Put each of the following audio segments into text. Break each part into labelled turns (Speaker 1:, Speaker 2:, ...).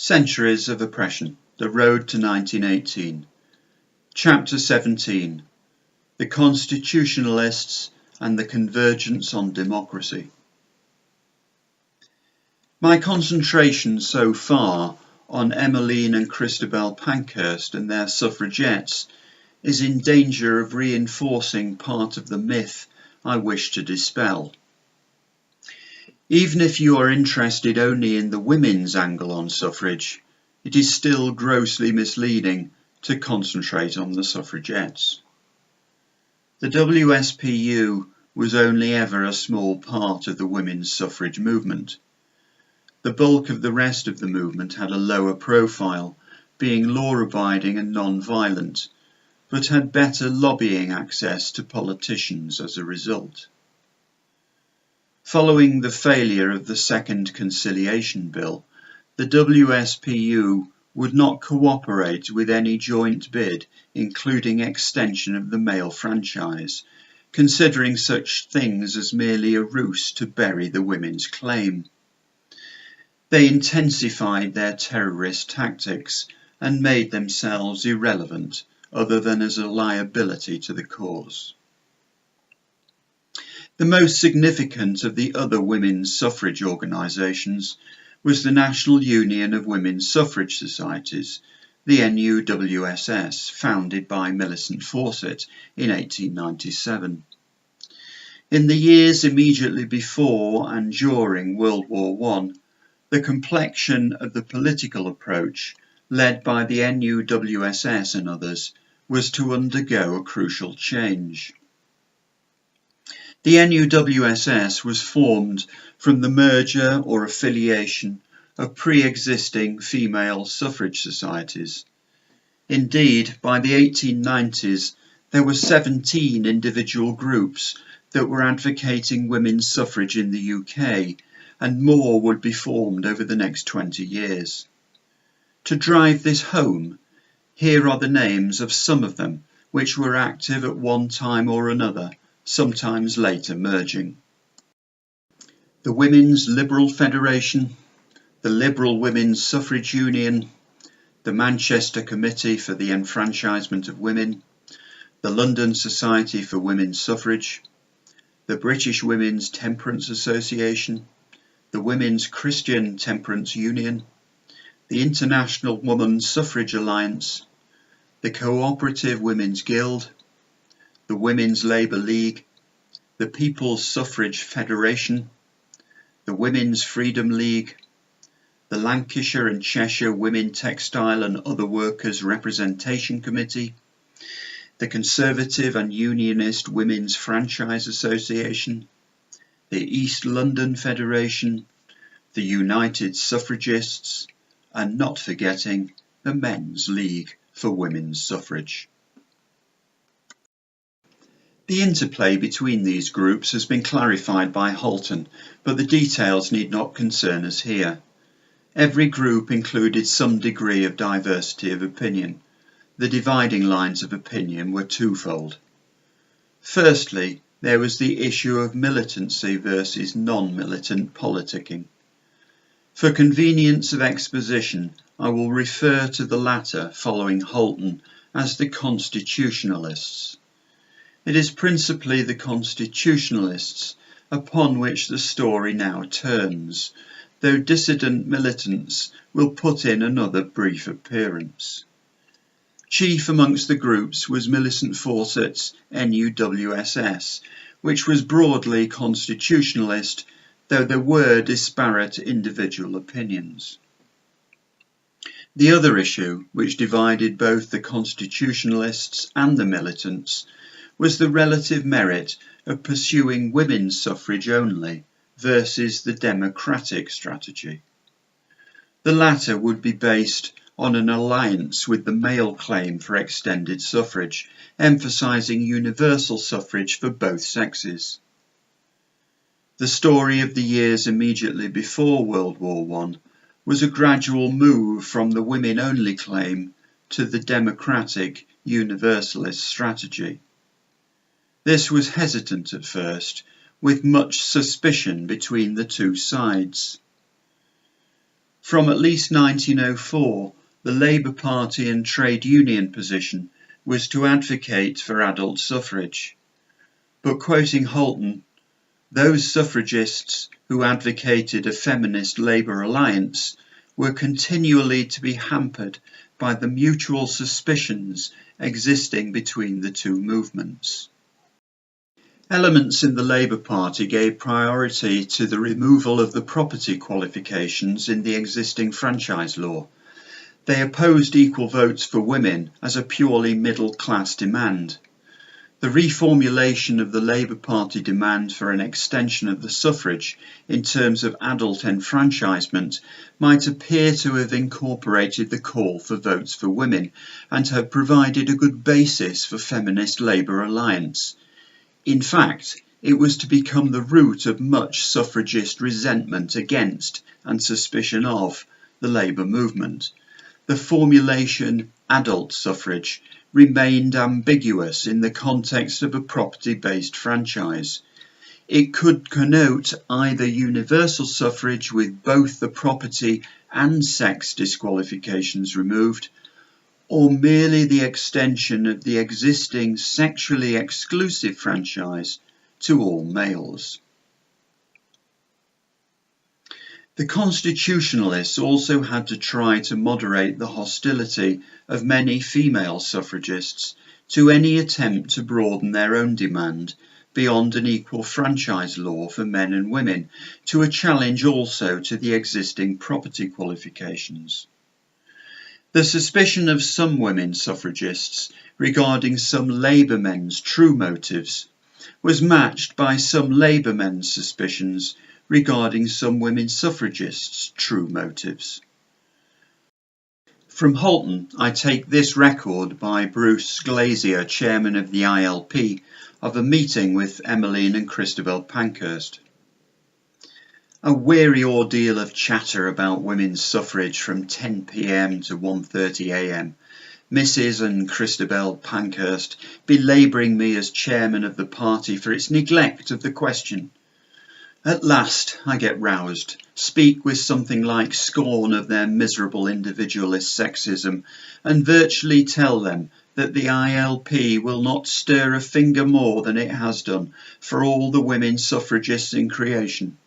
Speaker 1: Centuries of Oppression, The Road to 1918. Chapter 17. The Constitutionalists and the Convergence on Democracy. My concentration so far on Emmeline and Christabel Pankhurst and their suffragettes is in danger of reinforcing part of the myth I wish to dispel. Even if you are interested only in the women's angle on suffrage, it is still grossly misleading to concentrate on the suffragettes. The WSPU was only ever a small part of the women's suffrage movement. The bulk of the rest of the movement had a lower profile, being law-abiding and non-violent, but had better lobbying access to politicians as a result. Following the failure of the Second Conciliation Bill, the WSPU would not cooperate with any joint bid, including extension of the male franchise, considering such things as merely a ruse to bury the women's claim. They intensified their terrorist tactics and made themselves irrelevant, other than as a liability to the cause. The most significant of the other women's suffrage organisations was the National Union of Women's Suffrage Societies, the NUWSS, founded by Millicent Fawcett in 1897. In the years immediately before and during World War I, the complexion of the political approach, led by the NUWSS and others, was to undergo a crucial change. The NUWSS was formed from the merger or affiliation of pre-existing female suffrage societies. Indeed, by the 1890s, there were 17 individual groups that were advocating women's suffrage in the UK, and more would be formed over the next 20 years. To drive this home, here are the names of some of them which were active at one time or another, sometimes later merging. The Women's Liberal Federation, the Liberal Women's Suffrage Union, the Manchester Committee for the Enfranchisement of Women, the London Society for Women's Suffrage, the British Women's Temperance Association, the Women's Christian Temperance Union, the International Women's Suffrage Alliance, the Cooperative Women's Guild, the Women's Labour League, the People's Suffrage Federation, the Women's Freedom League, the Lancashire and Cheshire Women Textile and Other Workers Representation Committee, the Conservative and Unionist Women's Franchise Association, the East London Federation, the United Suffragists, and not forgetting the Men's League for Women's Suffrage. The interplay between these groups has been clarified by Holton, but the details need not concern us here. Every group included some degree of diversity of opinion. The dividing lines of opinion were twofold. Firstly, there was the issue of militancy versus non-militant politicking. For convenience of exposition, I will refer to the latter following Holton as the Constitutionalists. It is principally the Constitutionalists upon which the story now turns, though dissident militants will put in another brief appearance. Chief amongst the groups was Millicent Fawcett's NUWSS, which was broadly constitutionalist, though there were disparate individual opinions. The other issue, which divided both the constitutionalists and the militants, was the relative merit of pursuing women's suffrage only versus the democratic strategy. The latter would be based on an alliance with the male claim for extended suffrage, emphasising universal suffrage for both sexes. The story of the years immediately before World War I was a gradual move from the women-only claim to the democratic universalist strategy. This was hesitant at first, with much suspicion between the two sides. From at least 1904, the Labour Party and trade union position was to advocate for adult suffrage. But quoting Holton, those suffragists who advocated a feminist Labour alliance were continually to be hampered by the mutual suspicions existing between the two movements. Elements in the Labour Party gave priority to the removal of the property qualifications in the existing franchise law. They opposed equal votes for women as a purely middle-class demand. The reformulation of the Labour Party demand for an extension of the suffrage in terms of adult enfranchisement might appear to have incorporated the call for votes for women and have provided a good basis for feminist Labour alliance. In fact, it was to become the root of much suffragist resentment against and suspicion of the Labour movement. The formulation adult suffrage remained ambiguous in the context of a property-based franchise. It could connote either universal suffrage with both the property and sex disqualifications removed, or merely the extension of the existing sexually exclusive franchise to all males. The Constitutionalists also had to try to moderate the hostility of many female suffragists to any attempt to broaden their own demand beyond an equal franchise law for men and women to a challenge also to the existing property qualifications. The suspicion of some women suffragists regarding some Labour men's true motives was matched by some Labour men's suspicions regarding some women suffragists' true motives. From Holton, I take this record by Bruce Glazier, chairman of the ILP, of a meeting with Emmeline and Christabel Pankhurst. A weary ordeal of chatter about women's suffrage from 10 p.m. to 1:30 a.m. Mrs. and Christabel Pankhurst belabouring me as chairman of the party for its neglect of the question. At last I get roused, speak with something like scorn of their miserable individualist sexism, and virtually tell them that the ILP will not stir a finger more than it has done for all the women suffragists in creation.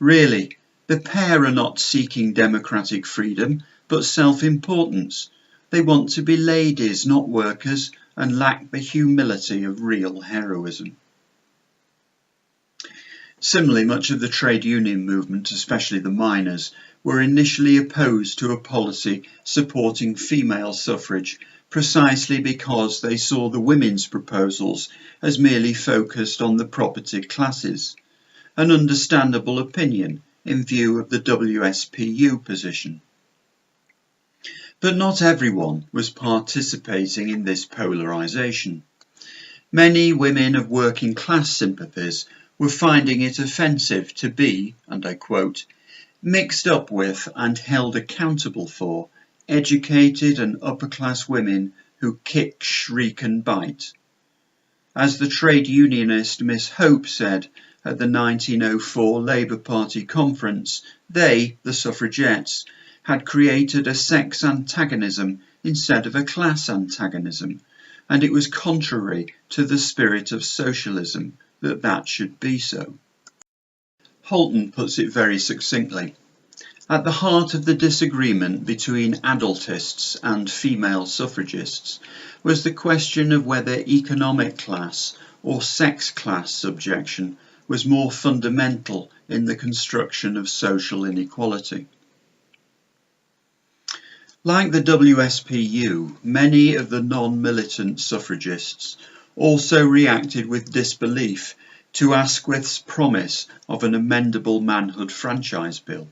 Speaker 1: Really, the pair are not seeking democratic freedom, but self-importance. They want to be ladies, not workers, and lack the humility of real heroism. Similarly, much of the trade union movement, especially the miners, were initially opposed to a policy supporting female suffrage precisely because they saw the women's proposals as merely focused on the property classes, an understandable opinion in view of the WSPU position. But not everyone was participating in this polarisation. Many women of working class sympathies were finding it offensive to be, and I quote, mixed up with and held accountable for educated and upper-class women who kick, shriek and bite. As the trade unionist Miss Hope said at the 1904 Labour Party conference, they, the suffragettes, had created a sex antagonism instead of a class antagonism, and it was contrary to the spirit of socialism that should be so. Holton puts it very succinctly. At the heart of the disagreement between adultists and female suffragists was the question of whether economic class or sex class subjection was more fundamental in the construction of social inequality. Like the WSPU, many of the non-militant suffragists also reacted with disbelief to Asquith's promise of an amendable manhood franchise bill.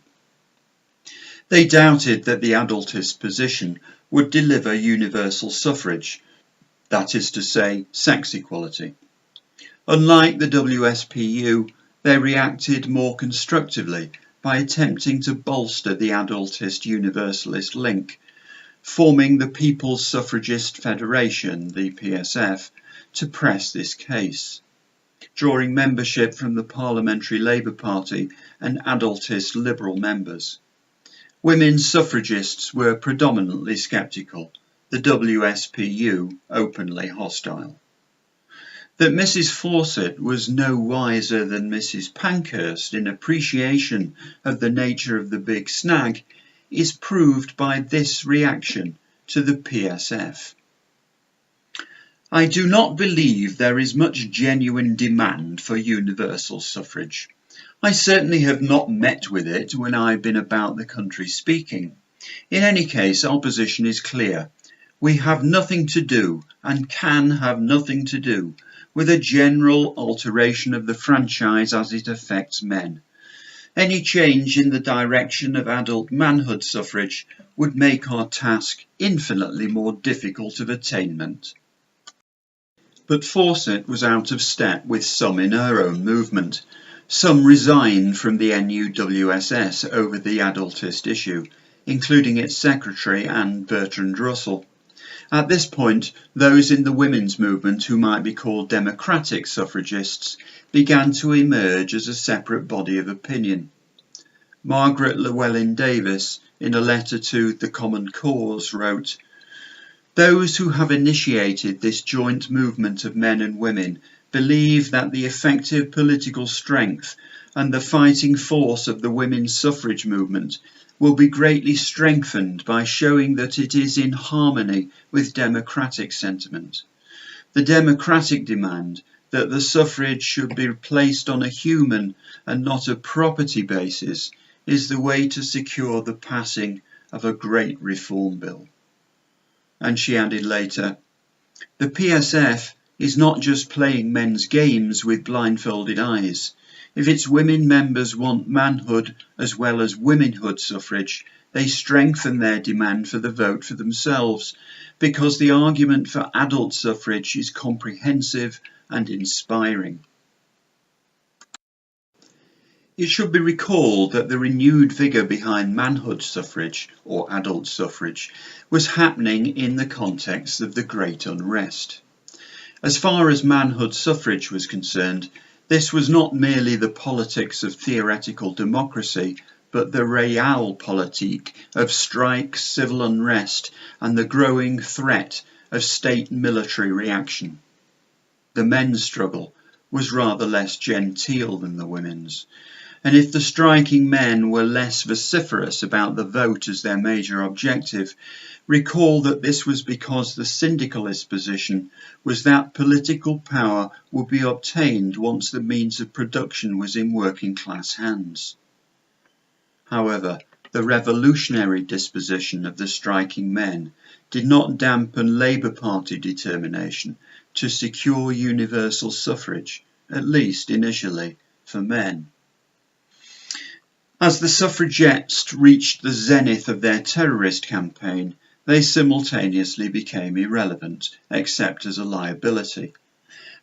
Speaker 1: They doubted that the adultist position would deliver universal suffrage, that is to say, sex equality. Unlike the WSPU, they reacted more constructively by attempting to bolster the adultist universalist link, forming the People's Suffragist Federation, the PSF, to press this case, drawing membership from the Parliamentary Labour Party and adultist Liberal members. Women's suffragists were predominantly sceptical, the WSPU openly hostile. That Mrs. Fawcett was no wiser than Mrs. Pankhurst in appreciation of the nature of the Big Snag is proved by this reaction to the PSF. I do not believe there is much genuine demand for universal suffrage. I certainly have not met with it when I've been about the country speaking. In any case, our position is clear. We have nothing to do, and can have nothing to do, with a general alteration of the franchise as it affects men. Any change in the direction of adult manhood suffrage would make our task infinitely more difficult of attainment. But Fawcett was out of step with some in her own movement. Some resigned from the NUWSS over the adultist issue, including its secretary Anne Bertrand Russell. At this point, those in the women's movement who might be called democratic suffragists began to emerge as a separate body of opinion. Margaret Llewellyn Davis, in a letter to The Common Cause, wrote, "Those who have initiated this joint movement of men and women believe that the effective political strength and the fighting force of the women's suffrage movement will be greatly strengthened by showing that it is in harmony with democratic sentiment. The democratic demand that the suffrage should be placed on a human and not a property basis is the way to secure the passing of a great reform bill." And she added later, "The PSF is not just playing men's games with blindfolded eyes. If its women members want manhood as well as womenhood suffrage, they strengthen their demand for the vote for themselves, because the argument for adult suffrage is comprehensive and inspiring." It should be recalled that the renewed vigour behind manhood suffrage, or adult suffrage, was happening in the context of the Great Unrest. As far as manhood suffrage was concerned, this was not merely the politics of theoretical democracy, but the realpolitik of strikes, civil unrest, and the growing threat of state military reaction. The men's struggle was rather less genteel than the women's, and if the striking men were less vociferous about the vote as their major objective, recall that this was because the syndicalist position was that political power would be obtained once the means of production was in working class hands. However, the revolutionary disposition of the striking men did not dampen Labour Party determination to secure universal suffrage, at least initially, for men. As the suffragettes reached the zenith of their terrorist campaign, they simultaneously became irrelevant, except as a liability.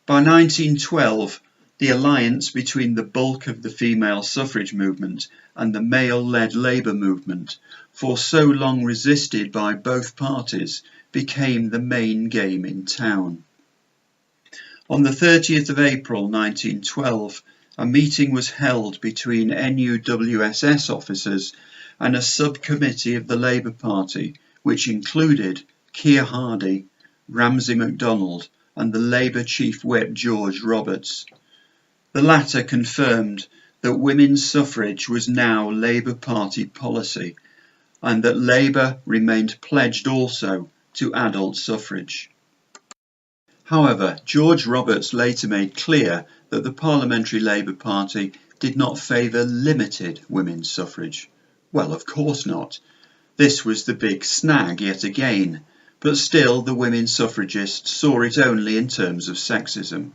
Speaker 1: By 1912, the alliance between the bulk of the female suffrage movement and the male-led Labour movement, for so long resisted by both parties, became the main game in town. On the 30th of April 1912, a meeting was held between NUWSS officers and a subcommittee of the Labour Party, which included Keir Hardie, Ramsay MacDonald and the Labour Chief Whip George Roberts. The latter confirmed that women's suffrage was now Labour Party policy and that Labour remained pledged also to adult suffrage. However, George Roberts later made clear that the Parliamentary Labour Party did not favour limited women's suffrage. Well, of course not. This was the big snag yet again, but still the women suffragists saw it only in terms of sexism.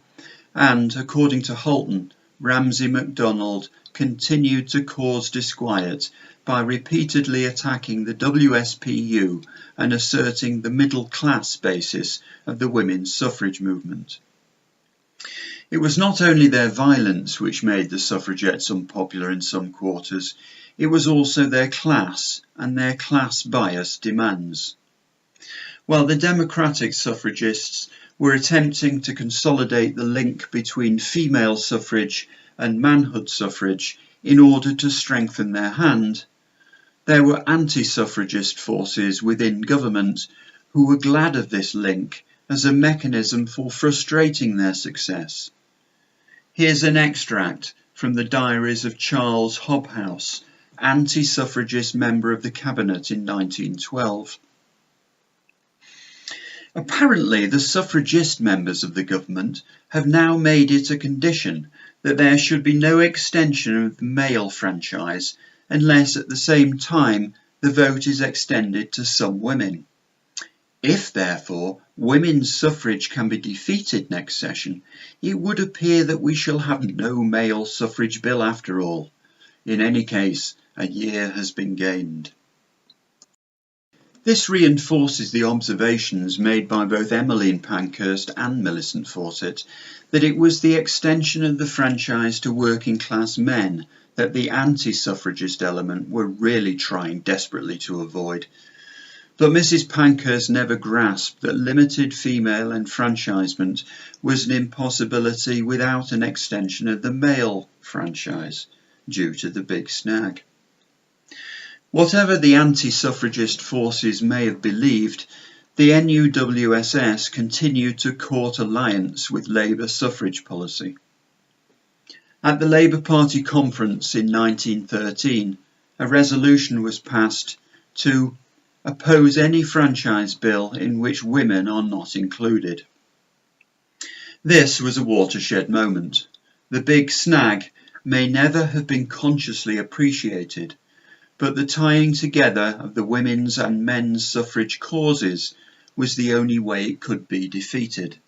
Speaker 1: And, according to Holton, Ramsay MacDonald continued to cause disquiet by repeatedly attacking the WSPU and asserting the middle-class basis of the women's suffrage movement. It was not only their violence which made the suffragettes unpopular in some quarters, it was also their class and their class-biased demands. While the democratic suffragists were attempting to consolidate the link between female suffrage and manhood suffrage in order to strengthen their hand, There were anti-suffragist forces within government who were glad of this link as a mechanism for frustrating their success. Here's an extract from the diaries of Charles Hobhouse, anti-suffragist member of the cabinet in 1912. Apparently, the suffragist members of the government have now made it a condition that there should be no extension of the male franchise unless at the same time the vote is extended to some women. If, therefore, women's suffrage can be defeated next session, it would appear that we shall have no male suffrage bill after all. In any case, a year has been gained. This reinforces the observations made by both Emmeline Pankhurst and Millicent Fawcett that it was the extension of the franchise to working class men that the anti-suffragist element were really trying desperately to avoid. But Mrs. Pankhurst never grasped that limited female enfranchisement was an impossibility without an extension of the male franchise, due to the Big Snag. Whatever the anti-suffragist forces may have believed, the NUWSS continued to court alliance with Labour suffrage policy. At the Labour Party conference in 1913, a resolution was passed to oppose any franchise bill in which women are not included. This was a watershed moment. The Big Snag may never have been consciously appreciated, but the tying together of the women's and men's suffrage causes was the only way it could be defeated.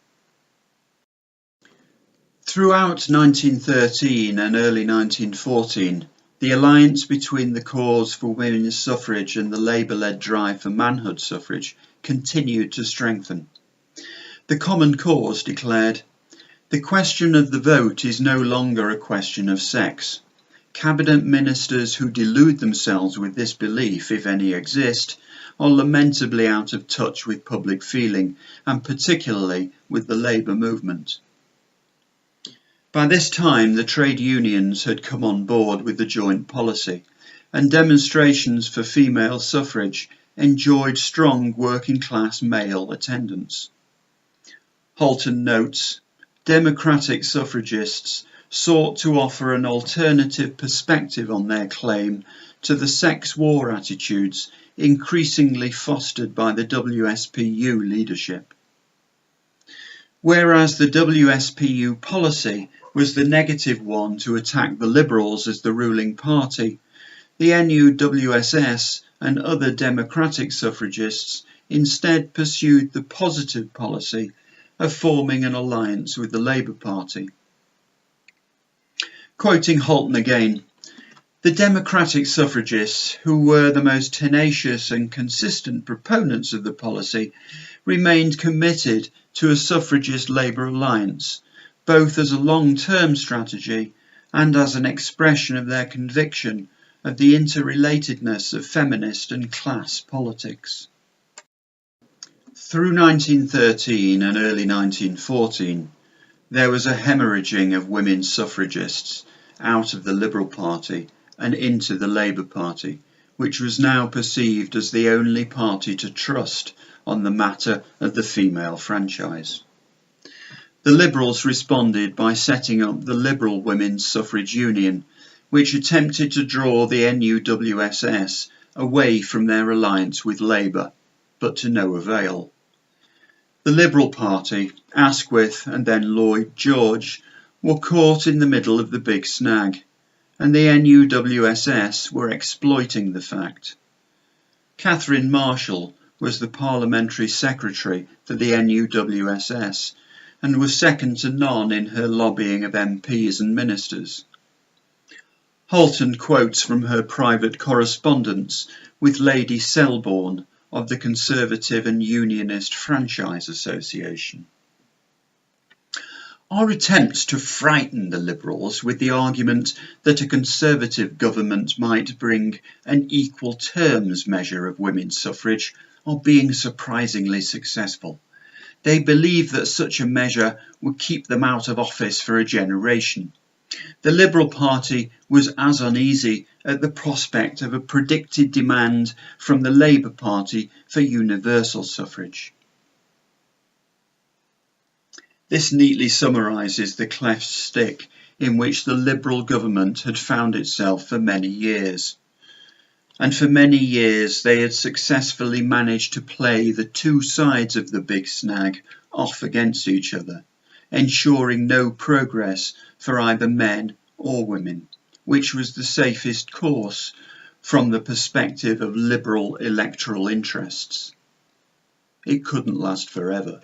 Speaker 1: Throughout 1913 and early 1914, the alliance between the cause for women's suffrage and the Labour-led drive for manhood suffrage continued to strengthen. The Common Cause declared, "The question of the vote is no longer a question of sex. Cabinet ministers who delude themselves with this belief, if any exist, are lamentably out of touch with public feeling, and particularly with the Labour movement." By this time, the trade unions had come on board with the joint policy, and demonstrations for female suffrage enjoyed strong working-class male attendance. Holton notes, "Democratic suffragists sought to offer an alternative perspective on their claim to the sex war attitudes increasingly fostered by the WSPU leadership." Whereas the WSPU policy was the negative one to attack the Liberals as the ruling party, the NUWSS and other democratic suffragists instead pursued the positive policy of forming an alliance with the Labour Party. Quoting Holton again, "The democratic suffragists, who were the most tenacious and consistent proponents of the policy, remained committed to a suffragist-Labour alliance, both as a long-term strategy and as an expression of their conviction of the interrelatedness of feminist and class politics." Through 1913 and early 1914, there was a hemorrhaging of women suffragists out of the Liberal Party and into the Labour Party, which was now perceived as the only party to trust on the matter of the female franchise. The Liberals responded by setting up the Liberal Women's Suffrage Union, which attempted to draw the NUWSS away from their alliance with Labour, but to no avail. The Liberal Party, Asquith and then Lloyd George, were caught in the middle of the Big Snag, and the NUWSS were exploiting the fact. Catherine Marshall was the parliamentary secretary for the NUWSS and was second to none in her lobbying of MPs and ministers. Holton quotes from her private correspondence with Lady Selborne of the Conservative and Unionist Franchise Association. Our attempts to frighten the Liberals with the argument that a Conservative government might bring an equal terms measure of women's suffrage are being surprisingly successful. They believe that such a measure would keep them out of office for a generation. The Liberal Party was as uneasy at the prospect of a predicted demand from the Labour Party for universal suffrage. This neatly summarises the cleft stick in which the Liberal government had found itself for many years. And for many years they had successfully managed to play the two sides of the Big Snag off against each other, ensuring no progress for either men or women, which was the safest course from the perspective of Liberal electoral interests. It couldn't last forever.